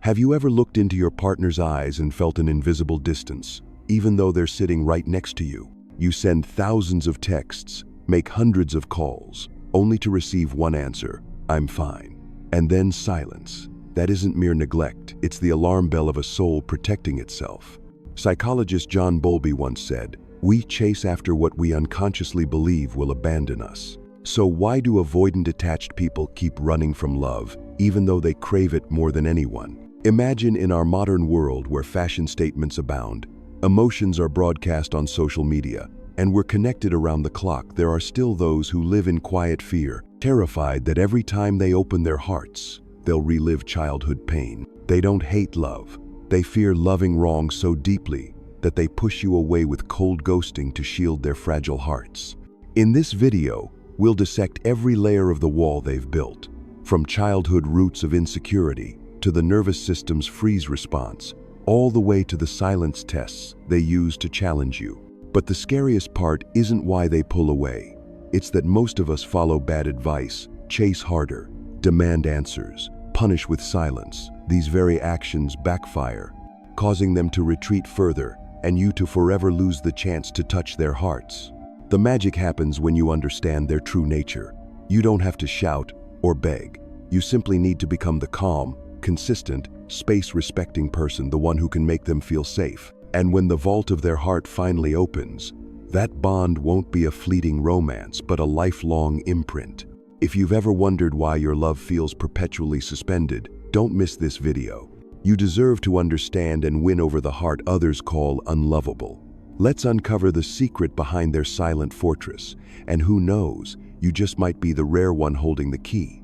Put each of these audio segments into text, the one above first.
Have you ever looked into your partner's eyes and felt an invisible distance, even though they're sitting right next to you? You send thousands of texts, make hundreds of calls, only to receive one answer, "I'm fine." And then silence. That isn't mere neglect, it's the alarm bell of a soul protecting itself. Psychologist John Bowlby once said, "We chase after what we unconsciously believe will abandon us." So why do avoidant attached people keep running from love, even though they crave it more than anyone? Imagine in our modern world where fashion statements abound, emotions are broadcast on social media, and we're connected around the clock, there are still those who live in quiet fear, terrified that every time they open their hearts, they'll relive childhood pain. They don't hate love. They fear loving wrong so deeply that they push you away with cold ghosting to shield their fragile hearts. In this video, we'll dissect every layer of the wall they've built, from childhood roots of insecurity to the nervous system's freeze response, all the way to the silence tests they use to challenge you. But the scariest part isn't why they pull away. It's that most of us follow bad advice, chase harder, demand answers, punish with silence. These very actions backfire, causing them to retreat further and you to forever lose the chance to touch their hearts. The magic happens when you understand their true nature. You don't have to shout or beg. You simply need to become the calm, consistent, space-respecting person, the one who can make them feel safe. And when the vault of their heart finally opens, that bond won't be a fleeting romance, but a lifelong imprint. If you've ever wondered why your love feels perpetually suspended, don't miss this video. You deserve to understand and win over the heart others call unlovable. Let's uncover the secret behind their silent fortress, and who knows, you just might be the rare one holding the key.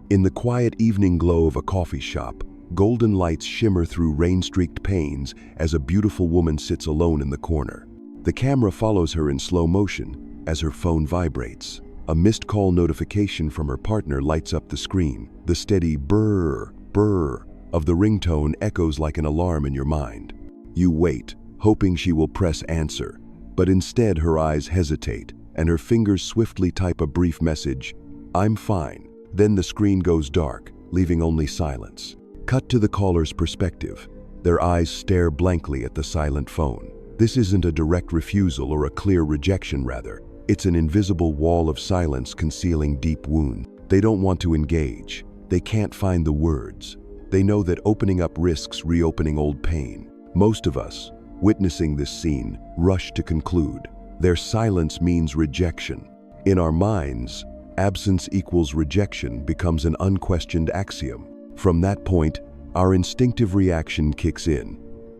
In the quiet evening glow of a coffee shop, golden lights shimmer through rain-streaked panes as a beautiful woman sits alone in the corner. The camera follows her in slow motion as her phone vibrates. A missed call notification from her partner lights up the screen. The steady brrr, brrr of the ringtone echoes like an alarm in your mind. You wait, hoping she will press answer, but instead her eyes hesitate and her fingers swiftly type a brief message, "I'm fine." Then the screen goes dark, leaving only silence. Cut to the caller's perspective. Their eyes stare blankly at the silent phone. This isn't a direct refusal or a clear rejection, rather. It's an invisible wall of silence concealing deep wound. They don't want to engage. They can't find the words. They know that opening up risks reopening old pain. Most of us, witnessing this scene, rush to conclude. Their silence means rejection. In our minds, absence equals rejection becomes an unquestioned axiom. From that point, our instinctive reaction kicks in.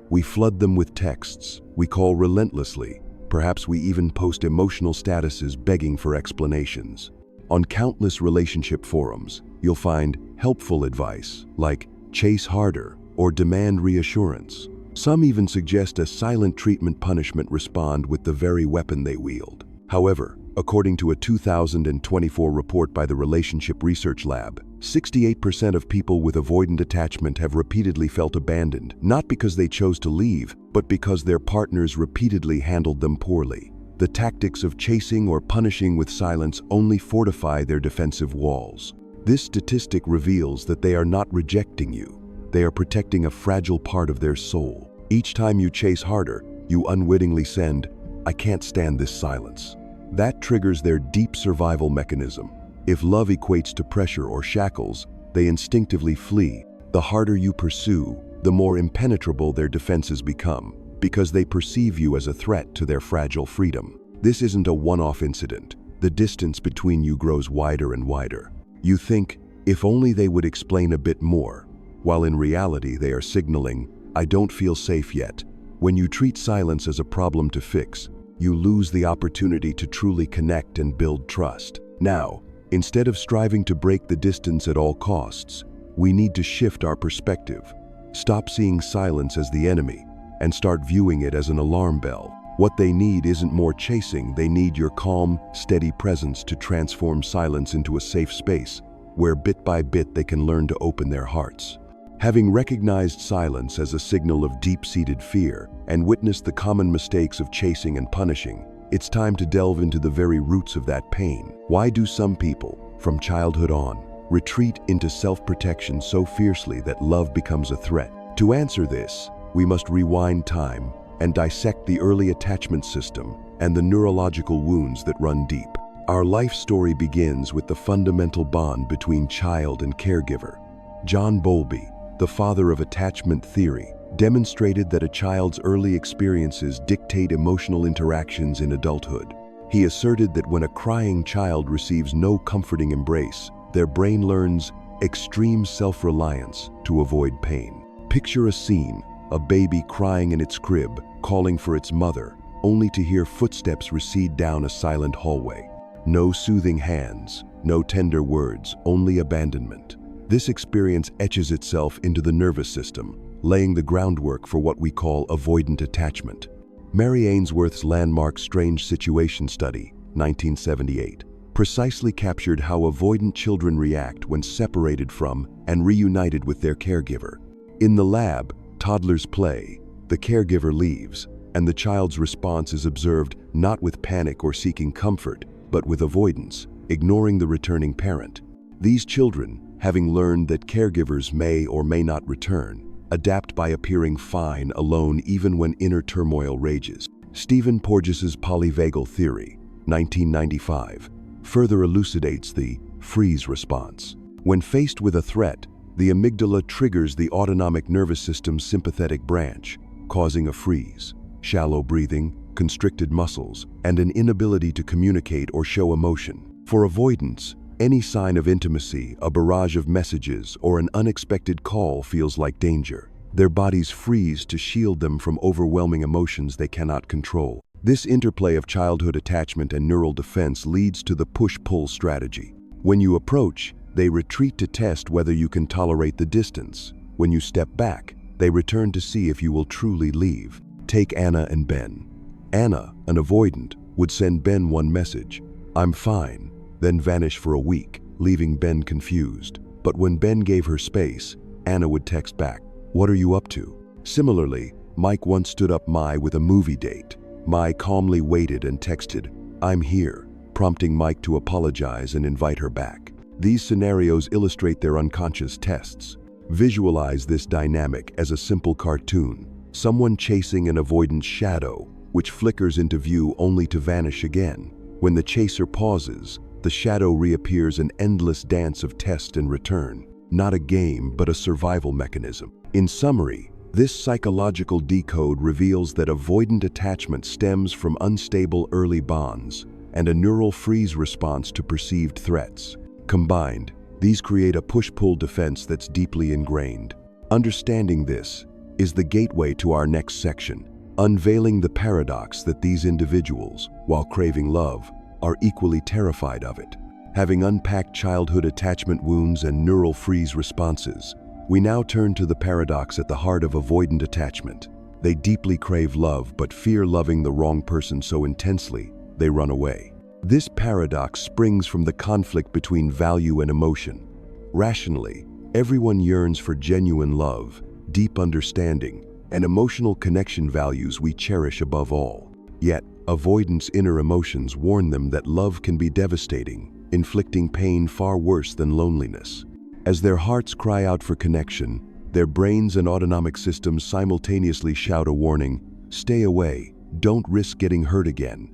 We flood them with texts, we call relentlessly, perhaps we even post emotional statuses begging for explanations. On countless relationship forums, you'll find helpful advice like chase harder or demand reassurance. Some even suggest a silent treatment punishment respond with the very weapon they wield. However, according to a 2024 report by the Relationship Research Lab, 68% of people with avoidant attachment have repeatedly felt abandoned, not because they chose to leave, but because their partners repeatedly handled them poorly. The tactics of chasing or punishing with silence only fortify their defensive walls. This statistic reveals that they are not rejecting you. They are protecting a fragile part of their soul. Each time you chase harder, you unwittingly send, "I can't stand this silence." That triggers their deep survival mechanism. If love equates to pressure or shackles, they instinctively flee. The harder you pursue, the more impenetrable their defenses become, because they perceive you as a threat to their fragile freedom. This isn't a one-off incident. The distance between you grows wider and wider. You think, if only they would explain a bit more, while in reality they are signaling, "I don't feel safe yet." When you treat silence as a problem to fix, you lose the opportunity to truly connect and build trust. Now, instead of striving to break the distance at all costs, we need to shift our perspective. Stop seeing silence as the enemy and start viewing it as an alarm bell. What they need isn't more chasing, they need your calm, steady presence to transform silence into a safe space where bit by bit they can learn to open their hearts. Having recognized silence as a signal of deep-seated fear and witnessed the common mistakes of chasing and punishing, it's time to delve into the very roots of that pain. Why do some people, from childhood on, retreat into self-protection so fiercely that love becomes a threat? To answer this, we must rewind time and dissect the early attachment system and the neurological wounds that run deep. Our life story begins with the fundamental bond between child and caregiver. John Bowlby, the father of attachment theory, demonstrated that a child's early experiences dictate emotional interactions in adulthood. He asserted that when a crying child receives no comforting embrace, their brain learns extreme self-reliance to avoid pain. Picture a scene, a baby crying in its crib, calling for its mother, only to hear footsteps recede down a silent hallway. No soothing hands, no tender words, only abandonment. This experience etches itself into the nervous system, laying the groundwork for what we call avoidant attachment. Mary Ainsworth's landmark Strange Situation study, 1978, precisely captured how avoidant children react when separated from and reunited with their caregiver. In the lab, toddlers play, the caregiver leaves, and the child's response is observed not with panic or seeking comfort, but with avoidance, ignoring the returning parent. These children, having learned that caregivers may or may not return, adapt by appearing fine alone even when inner turmoil rages. Stephen Porges's polyvagal theory, 1995, further elucidates the freeze response. When faced with a threat, the amygdala triggers the autonomic nervous system's sympathetic branch, causing a freeze, shallow breathing, constricted muscles, and an inability to communicate or show emotion. For avoidance, any sign of intimacy, a barrage of messages, or an unexpected call feels like danger. Their bodies freeze to shield them from overwhelming emotions they cannot control. This interplay of childhood attachment and neural defense leads to the push-pull strategy. When you approach, they retreat to test whether you can tolerate the distance. When you step back, they return to see if you will truly leave. Take Anna and Ben. Anna, an avoidant, would send Ben one message, "I'm fine," then vanish for a week, leaving Ben confused. But when Ben gave her space, Anna would text back, "What are you up to?" Similarly, Mike once stood up Mai with a movie date. Mai calmly waited and texted, "I'm here," prompting Mike to apologize and invite her back. These scenarios illustrate their unconscious tests. Visualize this dynamic as a simple cartoon, someone chasing an avoidant shadow, which flickers into view only to vanish again. When the chaser pauses, the shadow reappears, an endless dance of test and return. Not a game, but a survival mechanism. In summary, this psychological decode reveals that avoidant attachment stems from unstable early bonds and a neural freeze response to perceived threats. Combined, these create a push-pull defense that's deeply ingrained. Understanding this is the gateway to our next section, unveiling the paradox that these individuals, while craving love, are equally terrified of it. Having unpacked childhood attachment wounds and neural freeze responses, we now turn to the paradox at the heart of avoidant attachment. They deeply crave love but fear loving the wrong person so intensely, they run away. This paradox springs from the conflict between value and emotion. Rationally, everyone yearns for genuine love, deep understanding, and emotional connection, values we cherish above all. Yet, avoidance inner emotions warn them that love can be devastating, inflicting pain far worse than loneliness. As their hearts cry out for connection, their brains and autonomic systems simultaneously shout a warning, "Stay away, don't risk getting hurt again."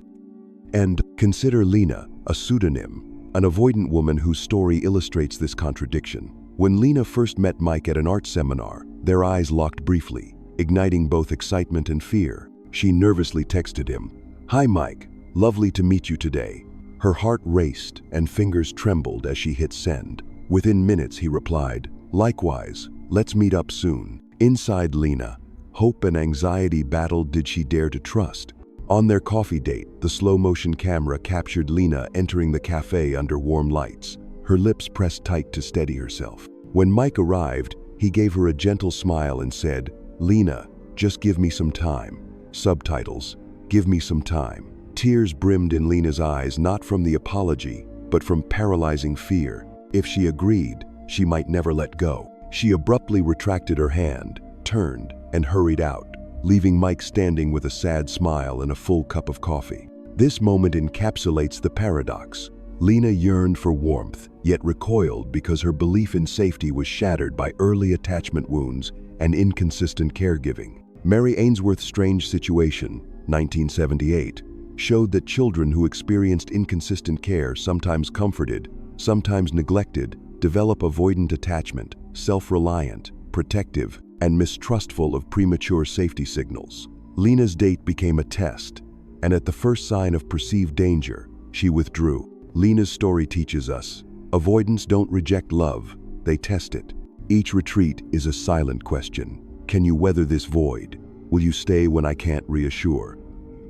And consider Lena, a pseudonym, an avoidant woman whose story illustrates this contradiction. When Lena first met Mike at an art seminar, their eyes locked briefly, igniting both excitement and fear. She nervously texted him, "Hi Mike, lovely to meet you today." Her heart raced and fingers trembled as she hit send. Within minutes he replied, "Likewise, let's meet up soon." Inside Lena, hope and anxiety battled. Did she dare to trust? On their coffee date, the slow-motion camera captured Lena entering the cafe under warm lights, her lips pressed tight to steady herself. When Mike arrived, he gave her a gentle smile and said, "Lena, just give me some time." Subtitles, "Give me some time." Tears brimmed in Lena's eyes, not from the apology, but from paralyzing fear. If she agreed, she might never let go. She abruptly retracted her hand, turned, and hurried out, leaving Mike standing with a sad smile and a full cup of coffee. This moment encapsulates the paradox. Lena yearned for warmth, yet recoiled because her belief in safety was shattered by early attachment wounds and inconsistent caregiving. Mary Ainsworth's Strange Situation, 1978, showed that children who experienced inconsistent care, sometimes comforted, sometimes neglected, develop avoidant attachment, self-reliant, protective, and mistrustful of premature safety signals. Lena's date became a test, and at the first sign of perceived danger, she withdrew. Lena's story teaches us, avoidants don't reject love, they test it. Each retreat is a silent question. Can you weather this void? Will you stay when I can't reassure?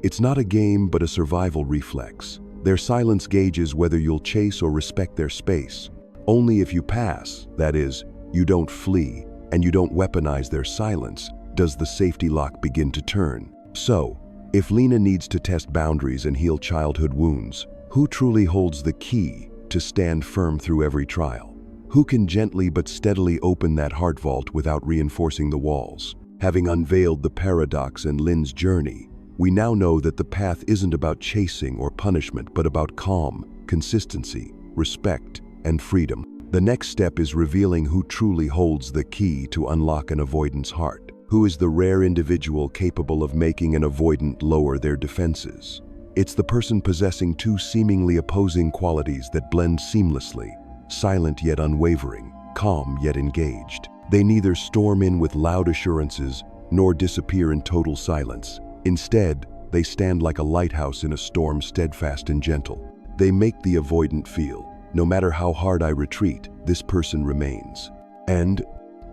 It's not a game, but a survival reflex. Their silence gauges whether you'll chase or respect their space. Only if you pass, that is, you don't flee, and you don't weaponize their silence, does the safety lock begin to turn. So, if Lena needs to test boundaries and heal childhood wounds, who truly holds the key to stand firm through every trial? Who can gently but steadily open that heart vault without reinforcing the walls? Having unveiled the paradox in Lynn's journey, we now know that the path isn't about chasing or punishment, but about calm, consistency, respect, and freedom. The next step is revealing who truly holds the key to unlock an avoidant's heart. Who is the rare individual capable of making an avoidant lower their defenses? It's the person possessing two seemingly opposing qualities that blend seamlessly, silent yet unwavering, calm yet engaged. They neither storm in with loud assurances nor disappear in total silence. Instead, they stand like a lighthouse in a storm, steadfast and gentle. They make the avoidant feel, no matter how hard I retreat, this person remains. And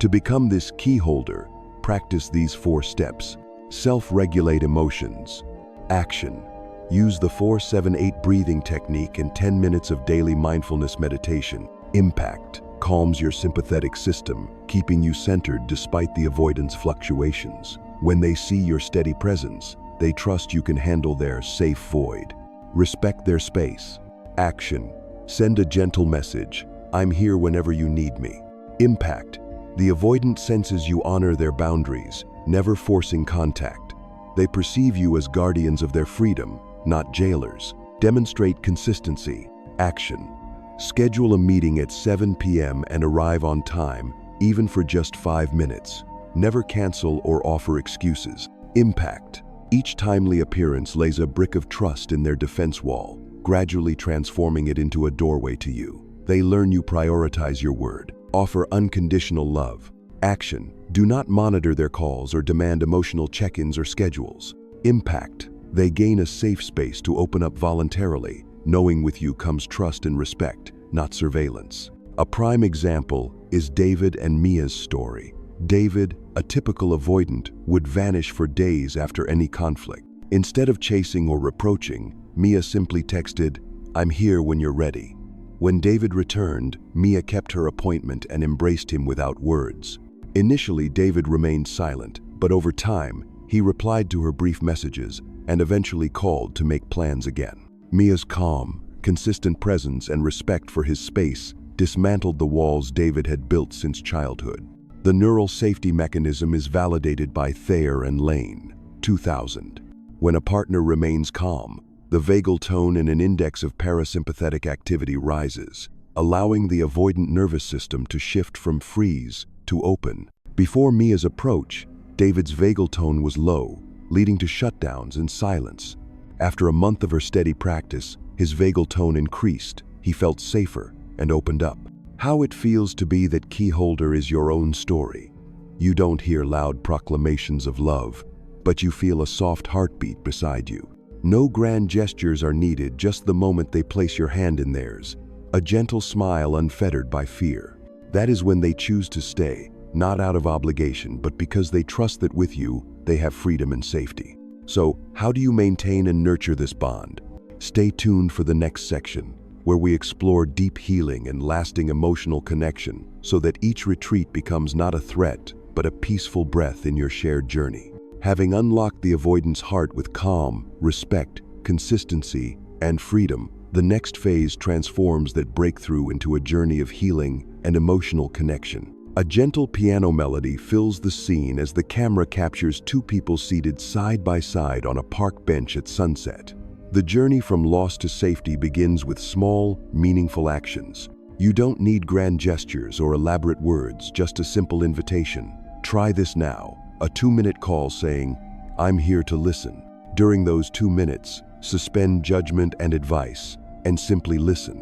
to become this keyholder, practice these 4 steps. Self-regulate emotions. Action. Use the 4-7-8 breathing technique and 10 minutes of daily mindfulness meditation. Impact. Calms your sympathetic system, keeping you centered despite the avoidance fluctuations. When they see your steady presence, they trust you can handle their safe void. Respect their space. Action. Send a gentle message. I'm here whenever you need me. Impact. The avoidant senses you honor their boundaries, never forcing contact. They perceive you as guardians of their freedom, not jailers. Demonstrate consistency. Action. Schedule a meeting at 7 p.m. and arrive on time, even for just 5 minutes. Never cancel or offer excuses. Impact. Each timely appearance lays a brick of trust in their defense wall, gradually transforming it into a doorway to you. They learn you prioritize your word. Offer unconditional love. Action. Do not monitor their calls or demand emotional check-ins or schedules. Impact. They gain a safe space to open up voluntarily, knowing with you comes trust and respect, not surveillance. A prime example is David and Mia's story. David, a typical avoidant, would vanish for days after any conflict. Instead of chasing or reproaching, Mia simply texted, "I'm here when you're ready." When David returned, Mia kept her appointment and embraced him without words. Initially, David remained silent, but over time, he replied to her brief messages and eventually called to make plans again. Mia's calm, consistent presence and respect for his space dismantled the walls David had built since childhood. The neural safety mechanism is validated by Thayer and Lane, 2000. When a partner remains calm, the vagal tone in an index of parasympathetic activity rises, allowing the avoidant nervous system to shift from freeze to open. Before Mia's approach, David's vagal tone was low, leading to shutdowns and silence. After a month of her steady practice, his vagal tone increased, he felt safer, and opened up. How it feels to be that keyholder is your own story. You don't hear loud proclamations of love, but you feel a soft heartbeat beside you. No grand gestures are needed, just the moment they place your hand in theirs, a gentle smile unfettered by fear. That is when they choose to stay, not out of obligation, but because they trust that with you, they have freedom and safety. So, how do you maintain and nurture this bond? Stay tuned for the next section, where we explore deep healing and lasting emotional connection, so that each retreat becomes not a threat, but a peaceful breath in your shared journey. Having unlocked the avoidant's heart with calm, respect, consistency, and freedom, the next phase transforms that breakthrough into a journey of healing and emotional connection. A gentle piano melody fills the scene as the camera captures two people seated side by side on a park bench at sunset. The journey from loss to safety begins with small, meaningful actions. You don't need grand gestures or elaborate words, just a simple invitation. Try this now, a 2-minute call saying, "I'm here to listen." During those 2 minutes, suspend judgment and advice, and simply listen.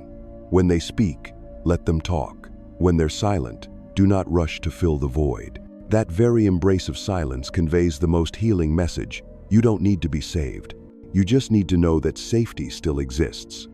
When they speak, let them talk. When they're silent, do not rush to fill the void. That very embrace of silence conveys the most healing message. You don't need to be saved. You just need to know that safety still exists.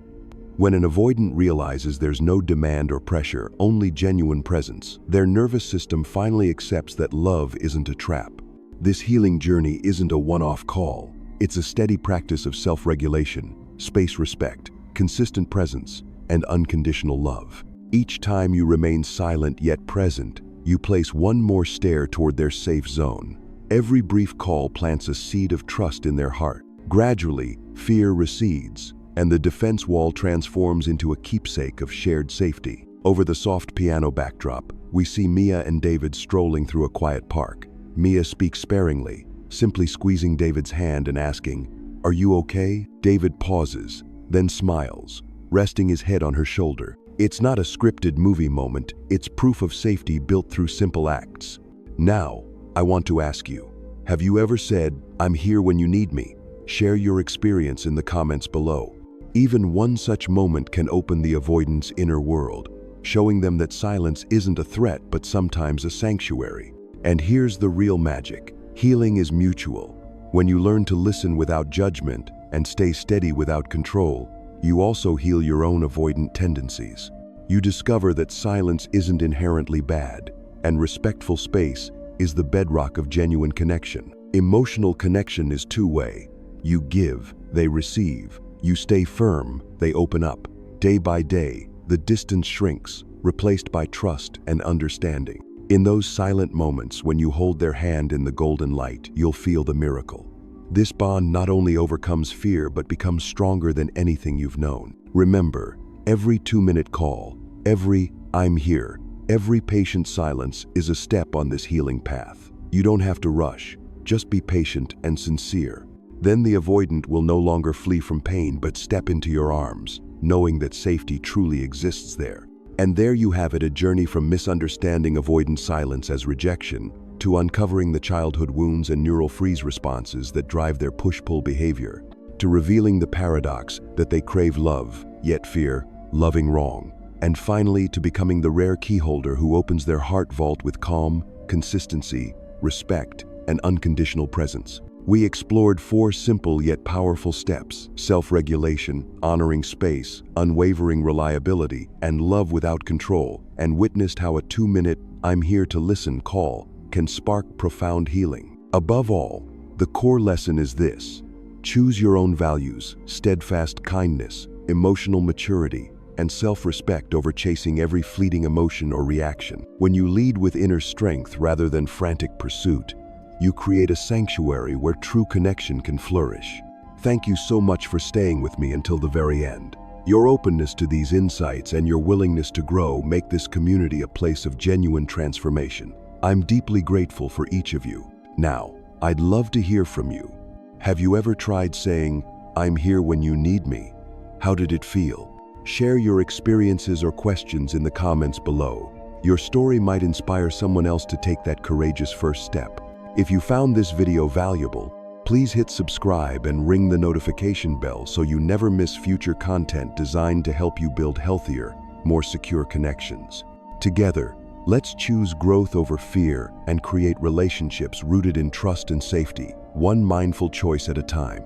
When an avoidant realizes there's no demand or pressure, only genuine presence, their nervous system finally accepts that love isn't a trap. This healing journey isn't a one-off call. It's a steady practice of self-regulation, space respect, consistent presence, and unconditional love. Each time you remain silent yet present, you place one more stair toward their safe zone. Every brief call plants a seed of trust in their heart. Gradually, fear recedes, and the defense wall transforms into a keepsake of shared safety. Over the soft piano backdrop, we see Mia and David strolling through a quiet park. Mia speaks sparingly, simply squeezing David's hand and asking, "Are you okay?" David pauses, then smiles, resting his head on her shoulder. It's not a scripted movie moment, it's proof of safety built through simple acts. Now, I want to ask you, have you ever said, "I'm here when you need me"? Share your experience in the comments below. Even one such moment can open the avoidant's inner world, showing them that silence isn't a threat but sometimes a sanctuary. And here's the real magic. Healing is mutual. When you learn to listen without judgment and stay steady without control, you also heal your own avoidant tendencies. You discover that silence isn't inherently bad, and respectful space is the bedrock of genuine connection. Emotional connection is two-way. You give, they receive. You stay firm, they open up. Day by day, the distance shrinks, replaced by trust and understanding. In those silent moments when you hold their hand in the golden light, you'll feel the miracle. This bond not only overcomes fear but becomes stronger than anything you've known. Remember, every 2-minute call, every "I'm here", every patient silence is a step on this healing path. You don't have to rush, just be patient and sincere. Then the avoidant will no longer flee from pain but step into your arms, knowing that safety truly exists there. And there you have it, a journey from misunderstanding avoidant silence as rejection to uncovering the childhood wounds and neural freeze responses that drive their push-pull behavior, to revealing the paradox that they crave love, yet fear loving wrong, and finally to becoming the rare keyholder who opens their heart vault with calm, consistency, respect, and unconditional presence. We explored 4 simple yet powerful steps: self-regulation, honoring space, unwavering reliability, and love without control, and witnessed how a 2-minute "I'm here to listen" call can spark profound healing. Above all, the core lesson is this: choose your own values, steadfast kindness, emotional maturity, and self-respect over chasing every fleeting emotion or reaction. When you lead with inner strength rather than frantic pursuit, you create a sanctuary where true connection can flourish. Thank you so much for staying with me until the very end. Your openness to these insights and your willingness to grow make this community a place of genuine transformation. I'm deeply grateful for each of you. Now, I'd love to hear from you. Have you ever tried saying, "I'm here when you need me"? How did it feel? Share your experiences or questions in the comments below. Your story might inspire someone else to take that courageous first step. If you found this video valuable, please hit subscribe and ring the notification bell so you never miss future content designed to help you build healthier, more secure connections. Together, let's choose growth over fear and create relationships rooted in trust and safety, one mindful choice at a time.